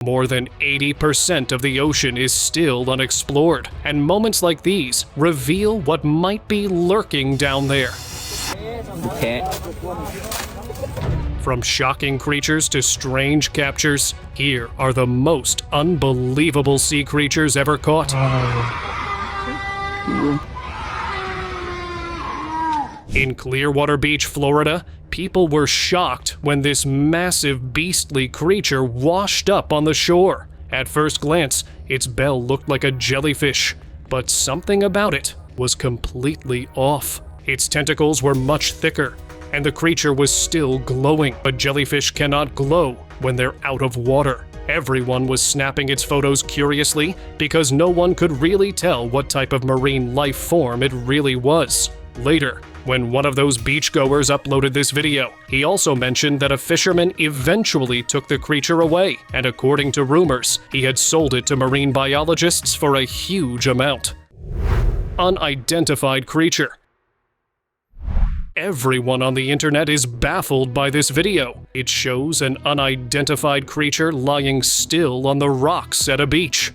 More than 80% of the ocean is still unexplored, and moments like these reveal what might be lurking down there. Okay. From shocking creatures to strange captures, here are the most unbelievable sea creatures ever caught. In Clearwater Beach, Florida, people were shocked when this massive beastly creature washed up on the shore. At first glance, its bell looked like a jellyfish, but something about it was completely off. Its tentacles were much thicker, and the creature was still glowing. But jellyfish cannot glow when they're out of water. Everyone was snapping its photos curiously because no one could really tell what type of marine life form it really was. Later, when one of those beachgoers uploaded this video, he also mentioned that a fisherman eventually took the creature away, and according to rumors, he had sold it to marine biologists for a huge amount. Unidentified creature. Everyone on the internet is baffled by this video. It shows an unidentified creature lying still on the rocks at a beach.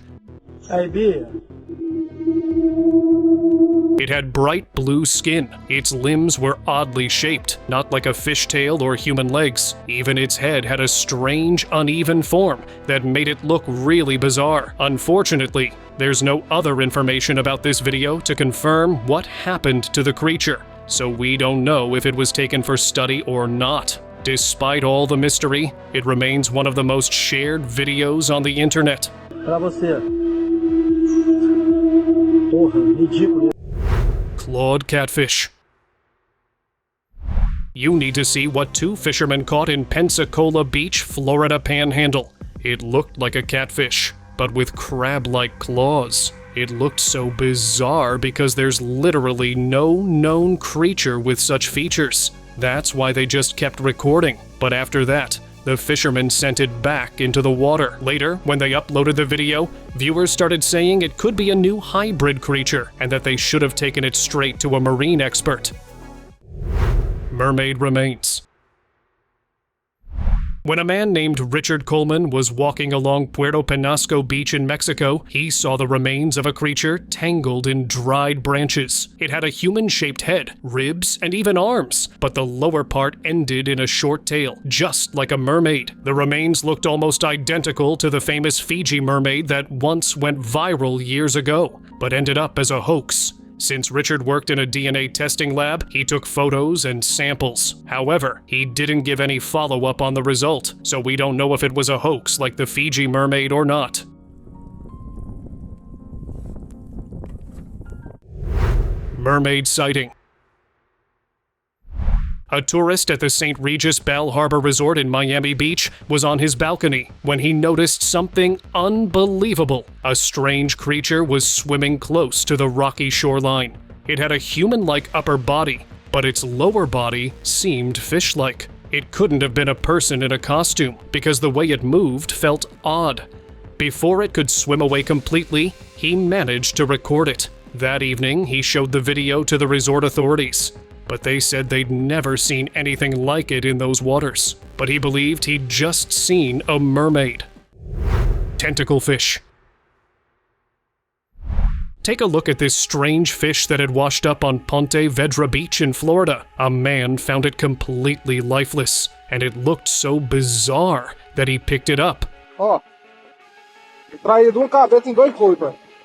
It had bright blue skin. Its limbs were oddly shaped, not like a fishtail or human legs. Even its head had a strange, uneven form that made it look really bizarre. Unfortunately, there's no other information about this video to confirm what happened to the creature, so we don't know if it was taken for study or not. Despite all the mystery, it remains one of the most shared videos on the internet. Clawed catfish. You need to see what two fishermen caught in Pensacola Beach, Florida Panhandle. It looked like a catfish, but with crab-like claws. It looked so bizarre because there's literally no known creature with such features. That's why they just kept recording. But after that, the fishermen sent it back into the water. Later, when they uploaded the video, viewers started saying it could be a new hybrid creature and that they should have taken it straight to a marine expert. Mermaid remains. When a man named Richard Coleman was walking along Puerto Penasco Beach in Mexico, he saw the remains of a creature tangled in dried branches. It had a human-shaped head, ribs, and even arms, but the lower part ended in a short tail, just like a mermaid. The remains looked almost identical to the famous Fiji mermaid that once went viral years ago, but ended up as a hoax. Since Richard worked in a DNA testing lab, he took photos and samples. However, he didn't give any follow-up on the result, so we don't know if it was a hoax like the Fiji mermaid or not. Mermaid sighting. A tourist at the St. Regis Bal Harbor Resort in Miami Beach was on his balcony when he noticed something unbelievable. A strange creature was swimming close to the rocky shoreline. It had a human-like upper body, but its lower body seemed fish-like. It couldn't have been a person in a costume because the way it moved felt odd. Before it could swim away completely, he managed to record it. That evening, he showed the video to the resort authorities, but they said they'd never seen anything like it in those waters. But he believed he'd just seen a mermaid. Tentacle fish. Take a look at this strange fish that had washed up on Ponte Vedra Beach in Florida. A man found it completely lifeless, and it looked so bizarre that he picked it up.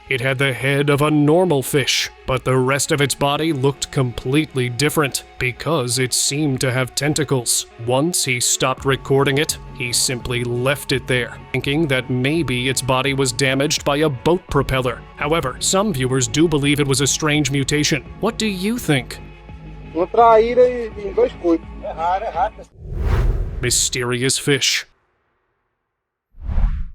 It had the head of a normal fish, but the rest of its body looked completely different because it seemed to have tentacles. Once he stopped recording it, he simply left it there, thinking that maybe its body was damaged by a boat propeller. However, some viewers do believe it was a strange mutation. What do you think? Mysterious fish.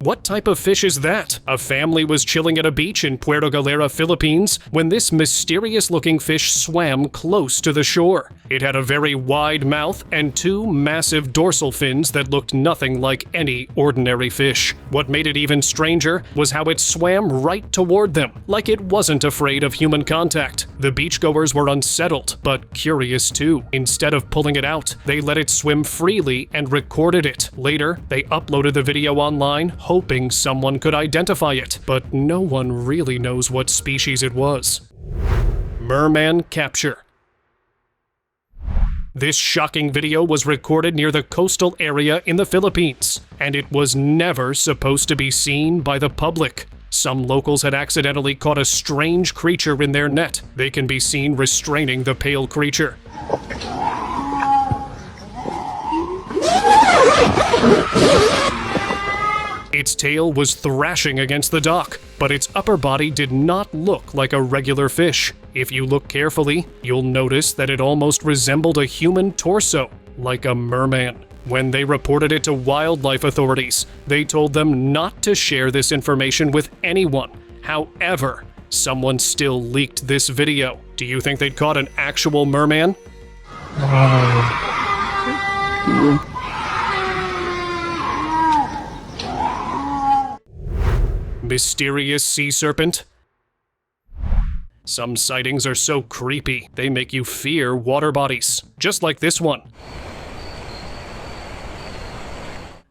What type of fish is that? A family was chilling at a beach in Puerto Galera, Philippines, when this mysterious-looking fish swam close to the shore. It had a very wide mouth and two massive dorsal fins that looked nothing like any ordinary fish. What made it even stranger was how it swam right toward them, like it wasn't afraid of human contact. The beachgoers were unsettled, but curious too. Instead of pulling it out, they let it swim freely and recorded it. Later, they uploaded the video online, hoping someone could identify it, but no one really knows what species it was. Merman capture. This shocking video was recorded near the coastal area in the Philippines, and it was never supposed to be seen by the public. Some locals had accidentally caught a strange creature in their net. They can be seen restraining the pale creature. Its tail was thrashing against the dock, but its upper body did not look like a regular fish. If you look carefully, you'll notice that it almost resembled a human torso, like a merman. When they reported it to wildlife authorities, they told them not to share this information with anyone. However, someone still leaked this video. Do you think they'd caught an actual merman? Mysterious sea serpent. Some sightings are so creepy, they make you fear water bodies, just like this one.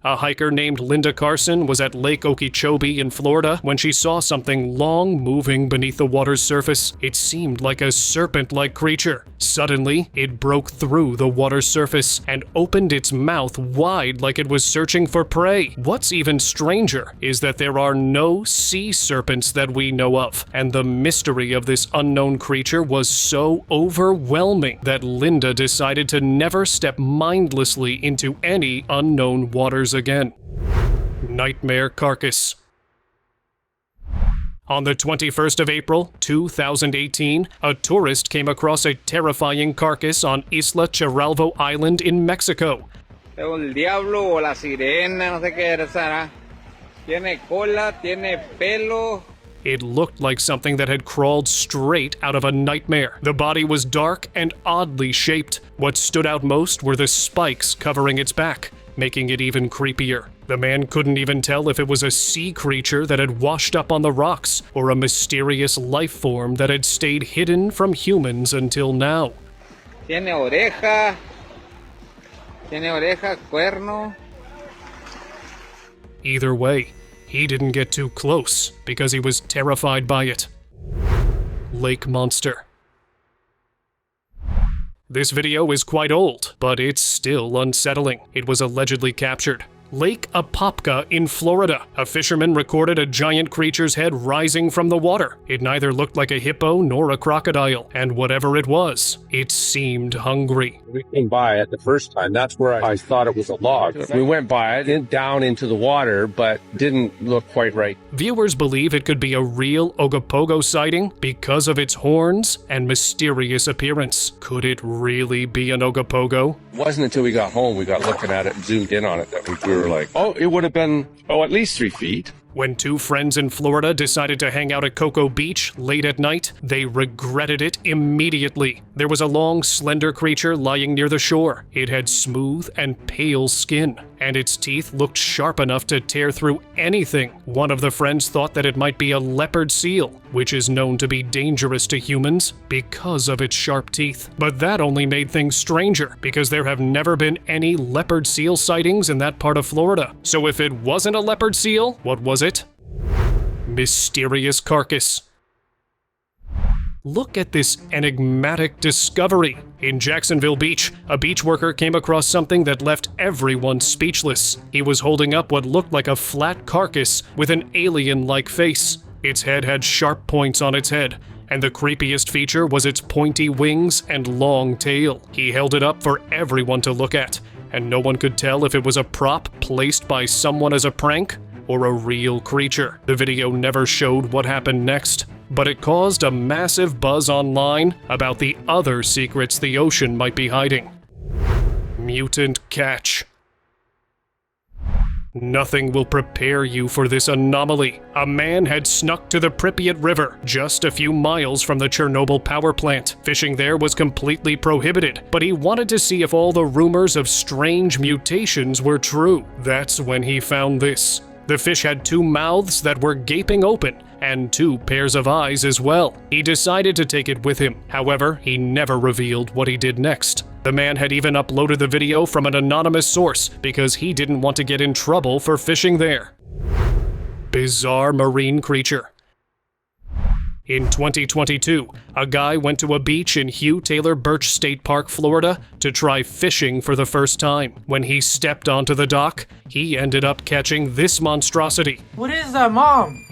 A hiker named Linda Carson was at Lake Okeechobee in Florida when she saw something long moving beneath the water's surface. It seemed like a serpent-like creature. Suddenly, it broke through the water's surface and opened its mouth wide like it was searching for prey. What's even stranger is that there are no sea serpents that we know of, and the mystery of this unknown creature was so overwhelming that Linda decided to never step mindlessly into any unknown waters again. Nightmare carcass. On the 21st of April, 2018, a tourist came across a terrifying carcass on Isla Chernobyl Island in Mexico. El diablo o la sirena, no sé qué era esa. Tiene cola, tiene pelo. It looked like something that had crawled straight out of a nightmare. The body was dark and oddly shaped. What stood out most were the spikes covering its back, making it even creepier. The man couldn't even tell if it was a sea creature that had washed up on the rocks or a mysterious life form that had stayed hidden from humans until now. Tiene oreja, cuerno. Either way, he didn't get too close because he was terrified by it. Lake monster. This video is quite old, but it's still unsettling. It was allegedly captured. Lake Apopka in Florida. A fisherman recorded a giant creature's head rising from the water. It neither looked like a hippo nor a crocodile, and whatever it was, it seemed hungry. We came by it the first time. That's where I thought it was a log. We went by it, down into the water, but didn't look quite right. Viewers believe it could be a real Ogap Pogo sighting because of its horns and mysterious appearance. Could it really be an Ogap Pogo? It wasn't until we got home, we got looking at it and zoomed in on it that we were like, oh, it would have been, at least 3 feet. When two friends in Florida decided to hang out at Cocoa Beach late at night, they regretted it immediately. There was a long, slender creature lying near the shore. It had smooth and pale skin, and its teeth looked sharp enough to tear through anything. One of the friends thought that it might be a leopard seal, which is known to be dangerous to humans because of its sharp teeth. But that only made things stranger, because there have never been any leopard seal sightings in that part of Florida. So if it wasn't a leopard seal, what was it? Mysterious carcass. Look at this enigmatic discovery. In Jacksonville Beach, a beach worker came across something that left everyone speechless. He was holding up what looked like a flat carcass with an alien-like face. Its head had sharp points on its head, and the creepiest feature was its pointy wings and long tail. He held it up for everyone to look at, and no one could tell if it was a prop placed by someone as a prank or a real creature. The video never showed what happened next, but it caused a massive buzz online about the other secrets the ocean might be hiding. Mutant catch. Nothing will prepare you for this anomaly. A man had snuck to the Pripyat River, just a few miles from the Chernobyl power plant. Fishing there was completely prohibited, but he wanted to see if all the rumors of strange mutations were true. That's when he found this. The fish had 2 mouths that were gaping open, and 2 pairs of eyes as well. He decided to take it with him. However, he never revealed what he did next. The man had even uploaded the video from an anonymous source because he didn't want to get in trouble for fishing there. Bizarre marine creature. In 2022, a guy went to a beach in Hugh Taylor Birch State Park, Florida, to try fishing for the first time. When he stepped onto the dock, he ended up catching this monstrosity. What is that, Mom?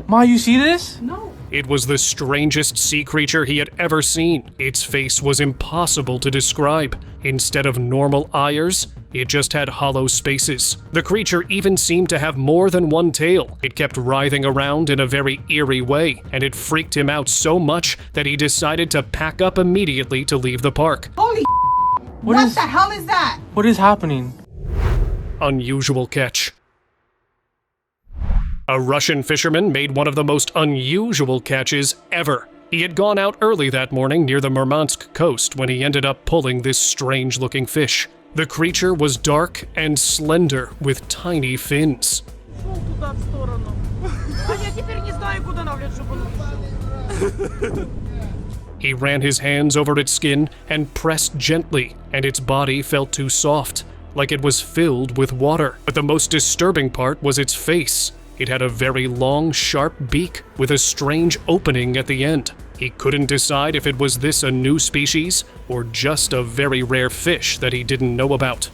Ma, you see this? No. It was the strangest sea creature he had ever seen. Its face was impossible to describe. Instead of normal eyes, it just had hollow spaces. The creature even seemed to have more than one tail. It kept writhing around in a very eerie way, and it freaked him out so much that he decided to pack up immediately to leave the park. Holy what the hell is that? What is happening? Unusual catch. A Russian fisherman made one of the most unusual catches ever. He had gone out early that morning near the Murmansk coast when he ended up pulling this strange-looking fish. The creature was dark and slender with tiny fins. He ran his hands over its skin and pressed gently, and its body felt too soft, like it was filled with water. But the most disturbing part was its face. It had a very long, sharp beak with a strange opening at the end. He couldn't decide if it was this a new species or just a very rare fish that he didn't know about.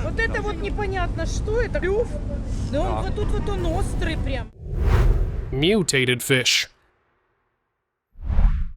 Вот это вот непонятно, что это? Клюв? Да он вот тут вот он острый прям. Mutated fish.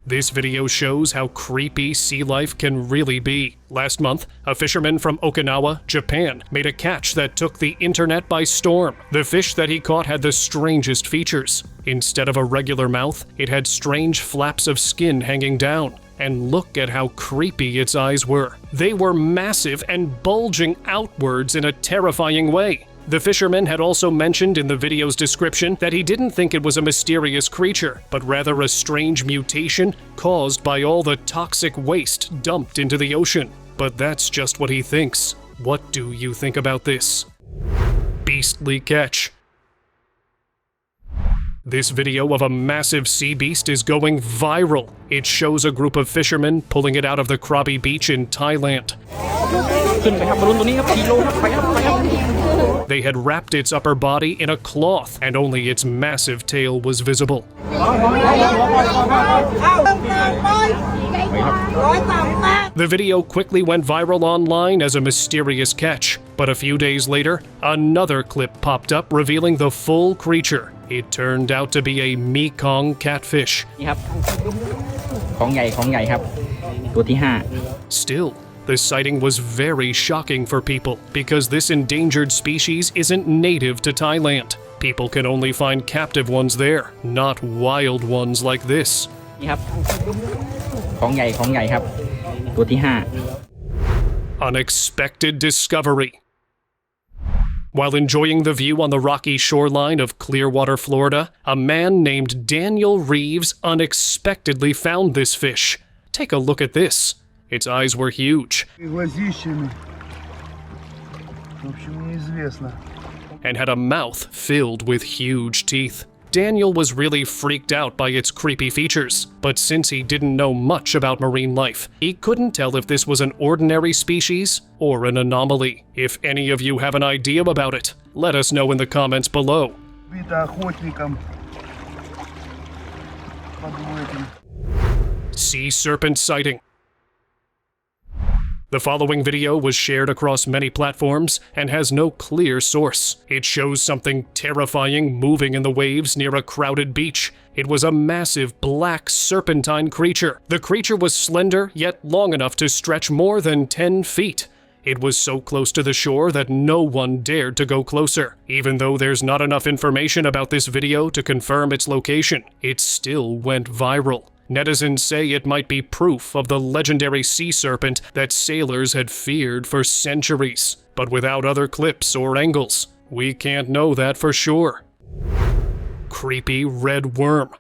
This video shows how creepy sea life can really be. Last month, a fisherman from Okinawa, Japan, made a catch that took the internet by storm. The fish that he caught had the strangest features. Instead of a regular mouth, it had strange flaps of skin hanging down. And look at how creepy its eyes were. They were massive and bulging outwards in a terrifying way. The fisherman had also mentioned in the video's description that he didn't think it was a mysterious creature, but rather a strange mutation caused by all the toxic waste dumped into the ocean. But that's just what he thinks. What do you think about this? Beastly catch. This video of a massive sea beast is going viral. It shows a group of fishermen pulling it out of the Krabi beach in Thailand. They had wrapped its upper body in a cloth, and only its massive tail was visible. The video quickly went viral online as a mysterious catch, but a few days later, another clip popped up revealing the full creature. It turned out to be a Mekong catfish. Still, the sighting was very shocking for people because this endangered species isn't native to Thailand. People can only find captive ones there, not wild ones like this. Unexpected discovery. While enjoying the view on the rocky shoreline of Clearwater, Florida, a man named Daniel Reeves unexpectedly found this fish. Take a look at this. Its eyes were huge and had a mouth filled with huge teeth. Daniel was really freaked out by its creepy features, but since he didn't know much about marine life, he couldn't tell if this was an ordinary species or an anomaly. If any of you have an idea about it, let us know in the comments below. Sea serpent sighting. The following video was shared across many platforms and has no clear source. It shows something terrifying moving in the waves near a crowded beach. It was a massive black serpentine creature. The creature was slender yet long enough to stretch more than 10 feet. It was so close to the shore that no one dared to go closer. Even though there's not enough information about this video to confirm its location, it still went viral. Netizens say it might be proof of the legendary sea serpent that sailors had feared for centuries. But without other clips or angles, we can't know that for sure. Creepy red worm.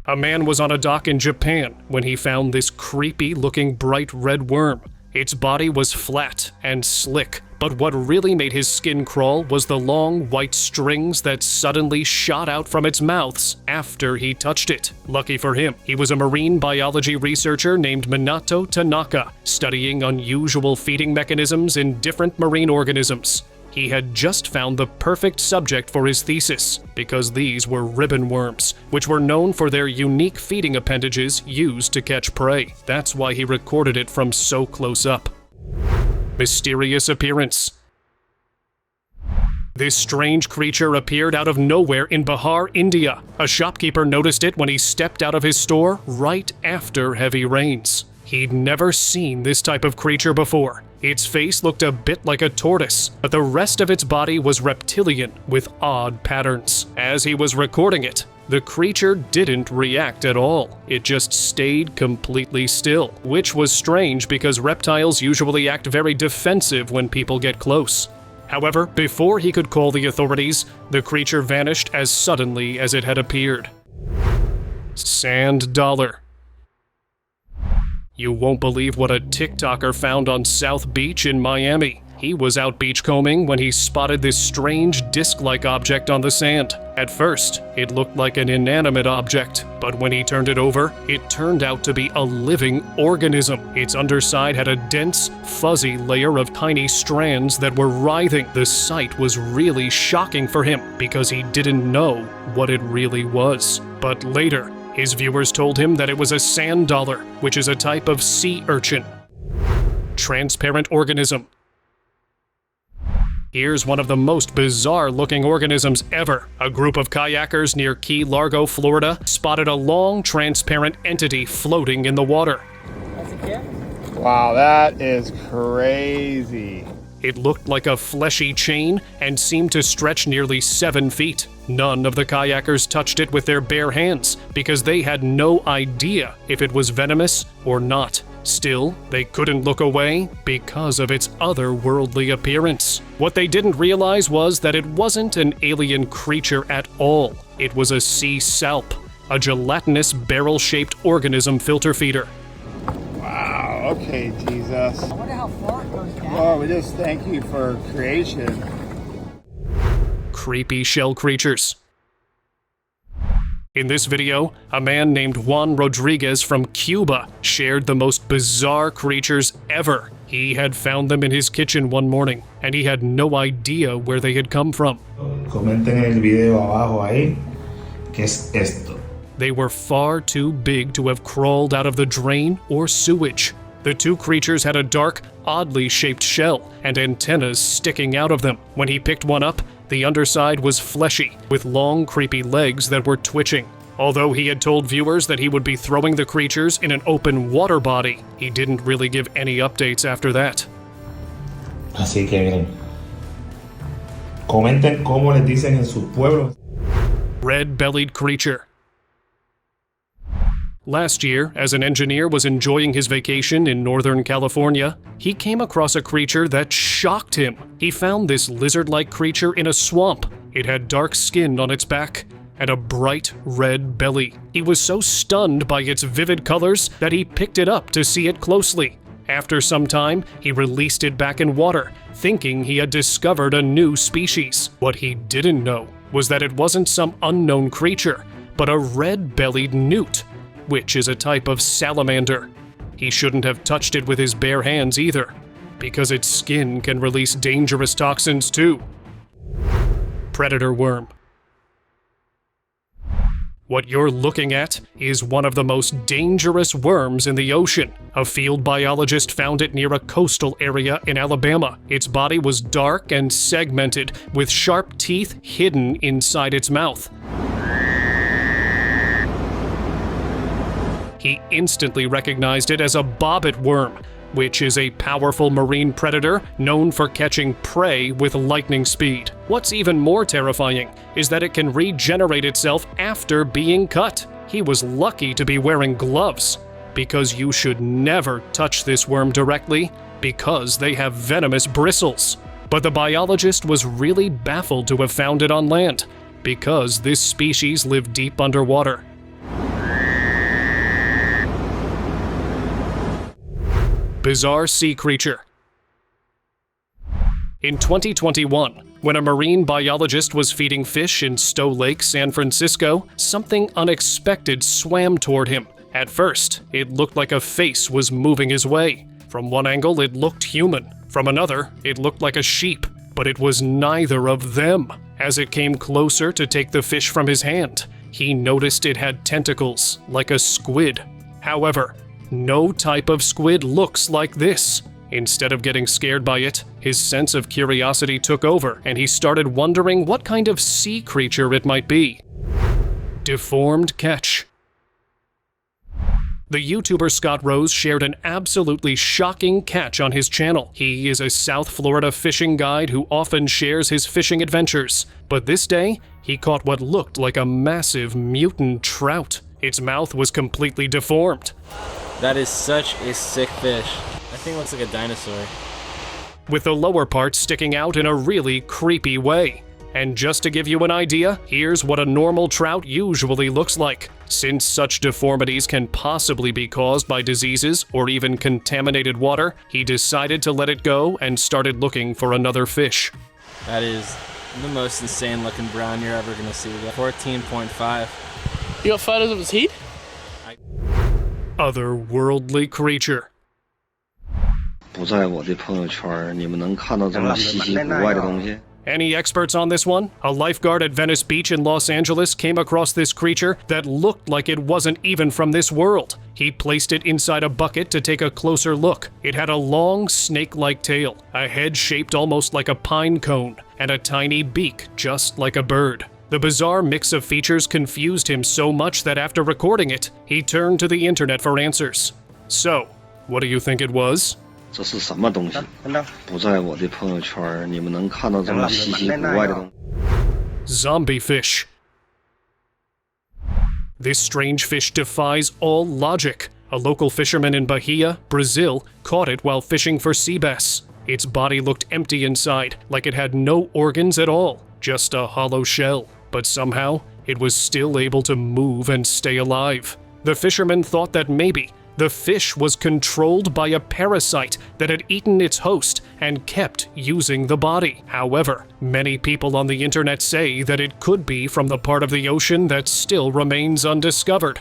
A man was on a dock in Japan when he found this creepy-looking bright red worm. Its body was flat and slick, but what really made his skin crawl was the long white strings that suddenly shot out from its mouths after he touched it. Lucky for him, he was a marine biology researcher named Minato Tanaka, studying unusual feeding mechanisms in different marine organisms. He had just found the perfect subject for his thesis, because these were ribbon worms, which were known for their unique feeding appendages used to catch prey. That's why he recorded it from so close up. Mysterious appearance. This strange creature appeared out of nowhere in Bihar, India. A shopkeeper noticed it when he stepped out of his store right after heavy rains. He'd never seen this type of creature before. Its face looked a bit like a tortoise, but the rest of its body was reptilian with odd patterns. As he was recording it, the creature didn't react at all. It just stayed completely still, which was strange because reptiles usually act very defensive when people get close. However, before he could call the authorities, the creature vanished as suddenly as it had appeared. Sand dollar. You won't believe what a TikToker found on South Beach in Miami. He was out beachcombing when he spotted this strange disc-like object on the sand. At first, it looked like an inanimate object, but when he turned it over, it turned out to be a living organism. Its underside had a dense, fuzzy layer of tiny strands that were writhing. The sight was really shocking for him because he didn't know what it really was. But later, his viewers told him that it was a sand dollar, which is a type of sea urchin. Transparent organism. Here's one of the most bizarre-looking organisms ever. A group of kayakers near Key Largo, Florida, spotted a long, transparent entity floating in the water. Wow, that is crazy. It looked like a fleshy chain and seemed to stretch nearly 7 feet. None of the kayakers touched it with their bare hands because they had no idea if it was venomous or not. Still, they couldn't look away because of its otherworldly appearance. What they didn't realize was that it wasn't an alien creature at all. It was a sea salp, a gelatinous barrel-shaped organism filter feeder. Wow, okay, Jesus. I wonder how far it goes down. Well, we just thank you for creation. Creepy shell creatures. In this video, a man named Juan Rodriguez from Cuba shared the most bizarre creatures ever. He had found them in his kitchen one morning, and he had no idea where they had come from. Comenten en el video abajo ahí, ¿qué es esto? They were far too big to have crawled out of the drain or sewage. The two creatures had a dark, oddly shaped shell and antennas sticking out of them. When he picked one up, the underside was fleshy, with long, creepy legs that were twitching. Although he had told viewers that he would be throwing the creatures in an open water body, he didn't really give any updates after that. Así que miren, comenten cómo les dicen en su pueblo. Red-bellied creature. Last year, as an engineer was enjoying his vacation in Northern California, he came across a creature that shocked him. He found this lizard-like creature in a swamp. It had dark skin on its back and a bright red belly. He was so stunned by its vivid colors that he picked it up to see it closely. After some time, he released it back in water, thinking he had discovered a new species. What he didn't know was that it wasn't some unknown creature, but a red-bellied newt, which is a type of salamander. He shouldn't have touched it with his bare hands either, because its skin can release dangerous toxins too. Predator worm. What you're looking at is one of the most dangerous worms in the ocean. A field biologist found it near a coastal area in Alabama. Its body was dark and segmented, with sharp teeth hidden inside its mouth. He instantly recognized it as a bobbit worm, which is a powerful marine predator known for catching prey with lightning speed. What's even more terrifying is that it can regenerate itself after being cut. He was lucky to be wearing gloves, because you should never touch this worm directly because they have venomous bristles. But the biologist was really baffled to have found it on land, because this species live deep underwater. Bizarre sea creature. In 2021, when a marine biologist was feeding fish in Stowe Lake, San Francisco, something unexpected swam toward him. At first, it looked like a face was moving his way. From one angle, it looked human. From another, it looked like a sheep. But it was neither of them. As it came closer to take the fish from his hand, he noticed it had tentacles, like a squid. However, no type of squid looks like this. Instead of getting scared by it, his sense of curiosity took over, and he started wondering what kind of sea creature it might be. Deformed catch. The YouTuber Scott Rose shared an absolutely shocking catch on his channel. He is a South Florida fishing guide who often shares his fishing adventures. But this day, he caught what looked like a massive mutant trout. Its mouth was completely deformed. That is such a sick fish. That thing looks like a dinosaur. With the lower part sticking out in a really creepy way. And just to give you an idea, here's what a normal trout usually looks like. Since such deformities can possibly be caused by diseases or even contaminated water, he decided to let it go and started looking for another fish. That is the most insane looking brown you're ever gonna see. 14.5. You got photos of his head? Otherworldly creature. 不在我的朋友圈，你们能看到这么稀奇古怪的东西？ Any experts on this one? A lifeguard at Venice Beach in Los Angeles came across this creature that looked like it wasn't even from this world. He placed it inside a bucket to take a closer look. It had a long, snake-like tail, a head shaped almost like a pine cone, and a tiny beak just like a bird. The bizarre mix of features confused him so much that after recording it, he turned to the internet for answers. So, what do you think it was? 这是什么东西？不在我的朋友圈，你们能看到这么稀奇古怪的东西？ Zombie fish. This strange fish defies all logic. A local fisherman in Bahia, Brazil, caught it while fishing for sea bass. Its body looked empty inside, like it had no organs at all, just a hollow shell. But somehow, it was still able to move and stay alive. The fisherman thought that maybe the fish was controlled by a parasite that had eaten its host and kept using the body. However, many people on the internet say that it could be from the part of the ocean that still remains undiscovered.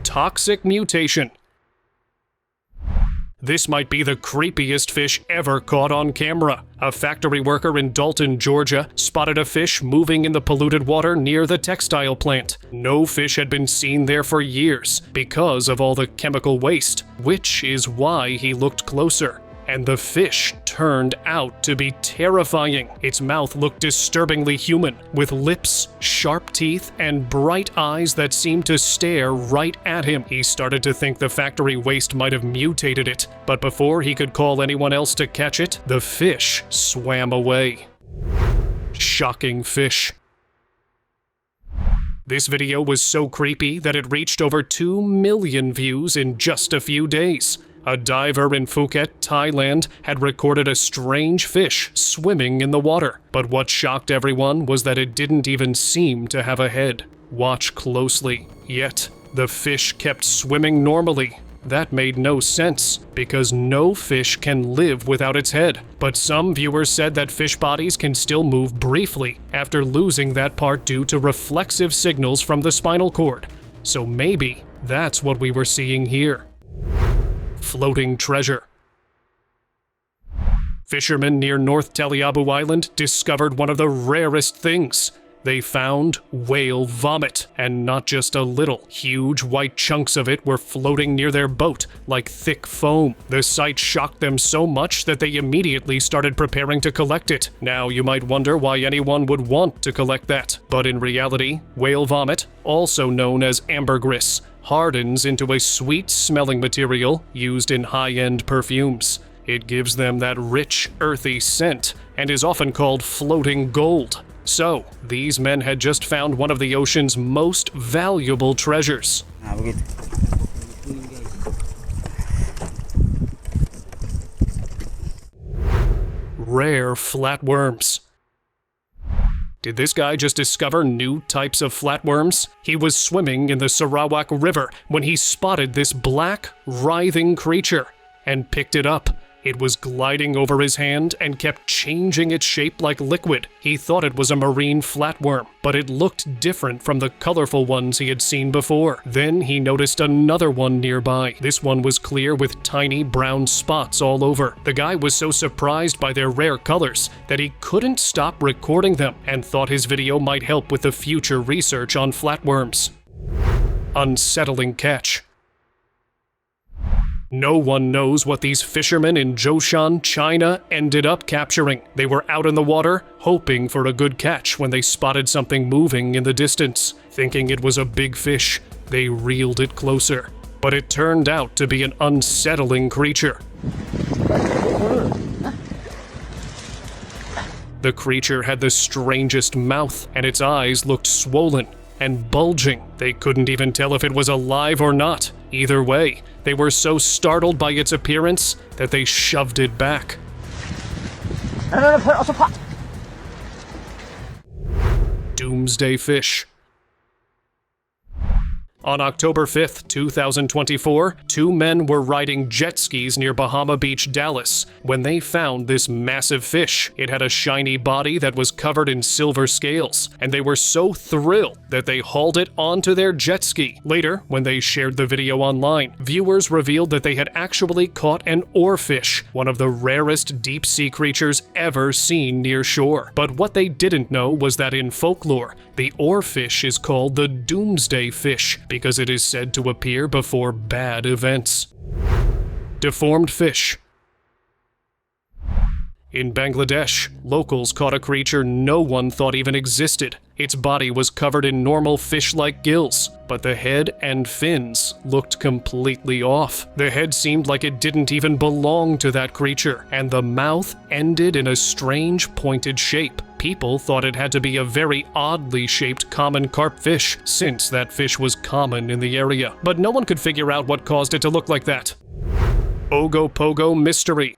Toxic mutation. This might be the creepiest fish ever caught on camera. A factory worker in Dalton, Georgia, spotted a fish moving in the polluted water near the textile plant. No fish had been seen there for years because of all the chemical waste, which is why he looked closer. And the fish turned out to be terrifying. Its mouth looked disturbingly human, with lips, sharp teeth, and bright eyes that seemed to stare right at him. He started to think the factory waste might have mutated it, but before he could call anyone else to catch it, the fish swam away. Shocking fish. This video was so creepy that it reached over 2 million views in just a few days. A diver in Phuket, Thailand, had recorded a strange fish swimming in the water. But what shocked everyone was that it didn't even seem to have a head. Watch closely. Yet, the fish kept swimming normally. That made no sense, because no fish can live without its head. But some viewers said that fish bodies can still move briefly after losing that part due to reflexive signals from the spinal cord. So maybe that's what we were seeing here. Floating treasure. Fishermen near North Taliabu Island discovered one of the rarest things. They found whale vomit, and not just a little. Huge white chunks of it were floating near their boat like thick foam. The sight shocked them so much that they immediately started preparing to collect it. Now you might wonder why anyone would want to collect that. But in reality, whale vomit, also known as ambergris, hardens into a sweet-smelling material used in high-end perfumes. It gives them that rich, earthy scent, and is often called floating gold. So, these men had just found one of the ocean's most valuable treasures. Rare flatworms. Did this guy just discover new types of flatworms? He was swimming in the Sarawak River when he spotted this black, writhing creature. and picked it up. It was gliding over his hand and kept changing its shape like liquid. He thought it was a marine flatworm, but it looked different from the colorful ones he had seen before. Then he noticed another one nearby. This one was clear with tiny brown spots all over. The guy was so surprised by their rare colors that he couldn't stop recording them and thought his video might help with the future research on flatworms. Unsettling catch. No one knows what these fishermen in Zhoushan, China, ended up capturing. They were out in the water, hoping for a good catch when they spotted something moving in the distance. Thinking it was a big fish, they reeled it closer. But it turned out to be an unsettling creature. The creature had the strangest mouth, and its eyes looked swollen and bulging. They couldn't even tell if it was alive or not. Either way, they were so startled by its appearance that they shoved it back. Doomsday fish. On October 5th, 2024, 2 men were riding jet skis near Bahama Beach, Dallas, when they found this massive fish. It had a shiny body that was covered in silver scales, and they were so thrilled that they hauled it onto their jet ski. Later, when they shared the video online, viewers revealed that they had actually caught an oarfish, one of the rarest deep-sea creatures ever seen near shore. But what they didn't know was that in folklore, the oarfish is called the Doomsday fish, because it is said to appear before bad events. Deformed fish. In Bangladesh, locals caught a creature no one thought even existed. Its body was covered in normal fish-like gills, but the head and fins looked completely off. The head seemed like it didn't even belong to that creature, and the mouth ended in a strange pointed shape. People thought it had to be a very oddly shaped common carp fish, since that fish was common in the area. But no one could figure out what caused it to look like that. Ogap Pogo mystery.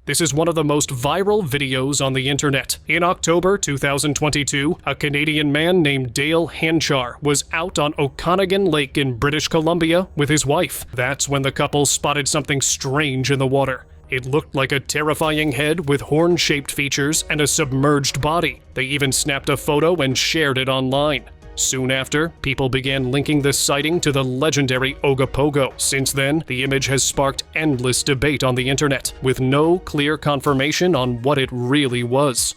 This is one of the most viral videos on the internet. In October 2022, a Canadian man named Dale Hanchar was out on Okanagan Lake in British Columbia with his wife. That's when the couple spotted something strange in the water. It looked like a terrifying head with horn-shaped features and a submerged body. They even snapped a photo and shared it online. Soon after, people began linking this sighting to the legendary Ogap Pogo. Since then, the image has sparked endless debate on the internet, with no clear confirmation on what it really was.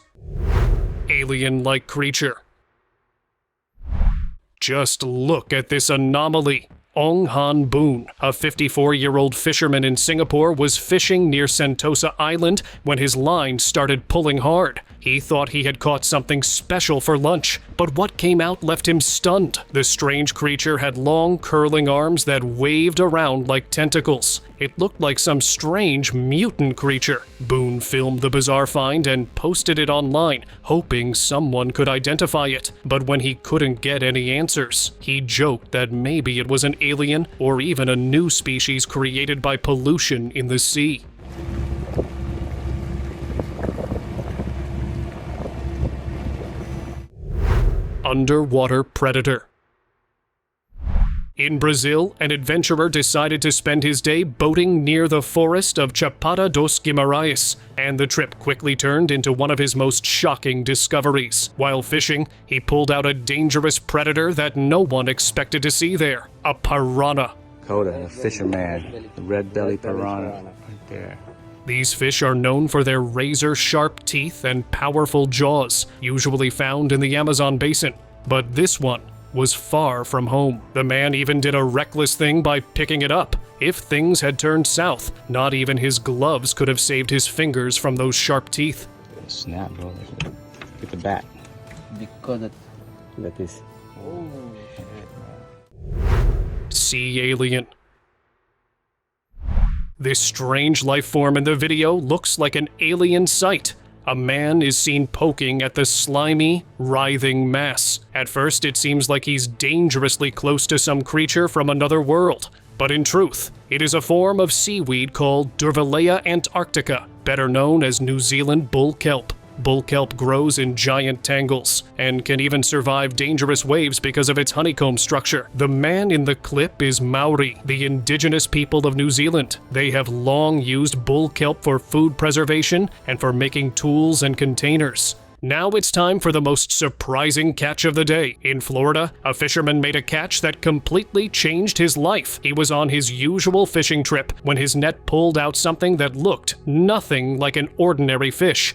Alien-like creature. Just look at this anomaly. Ong Han Boon, a 54-year-old fisherman in Singapore, was fishing near Sentosa Island when his line started pulling hard. He thought he had caught something special for lunch, but what came out left him stunned. The strange creature had long, curling arms that waved around like tentacles. It looked like some strange mutant creature. Boone filmed the bizarre find and posted it online, hoping someone could identify it. But when he couldn't get any answers, he joked that maybe it was an alien or even a new species created by pollution in the sea. Underwater predator. In Brazil, an adventurer decided to spend his day boating near the forest of Chapada dos Guimarães, and the trip quickly turned into one of his most shocking discoveries. While fishing, he pulled out a dangerous predator that no one expected to see there: a piranha. Coda, the fisherman, the red-bellied piranha, right there. These fish are known for their razor-sharp teeth and powerful jaws, usually found in the Amazon basin. But this one was far from home. The man even did a reckless thing by picking it up. If things had turned south, not even his gloves could have saved his fingers from those sharp teeth. Snap, bro. Get the bat. Because look at this. Oh, shit. Sea alien. This strange life form in the video looks like an alien sight. A man is seen poking at the slimy, writhing mass. At first, it seems like he's dangerously close to some creature from another world. But in truth, it is a form of seaweed called Durvalea antarctica, better known as New Zealand bull kelp. Bull kelp grows in giant tangles and can even survive dangerous waves because of its honeycomb structure. The man in the clip is Maori, the indigenous people of New Zealand. They have long used bull kelp for food preservation and for making tools and containers. Now it's time for the most surprising catch of the day. In Florida, a fisherman made a catch that completely changed his life. He was on his usual fishing trip when his net pulled out something that looked nothing like an ordinary fish.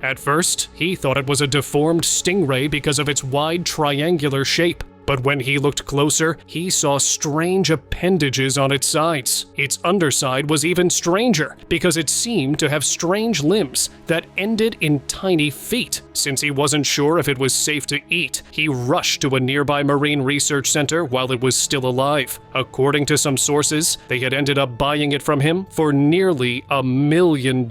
At first, he thought it was a deformed stingray because of its wide triangular shape. But when he looked closer, he saw strange appendages on its sides. Its underside was even stranger, because it seemed to have strange limbs that ended in tiny feet. Since he wasn't sure if it was safe to eat, he rushed to a nearby marine research center while it was still alive. According to some sources, they had ended up buying it from him for nearly $1 million.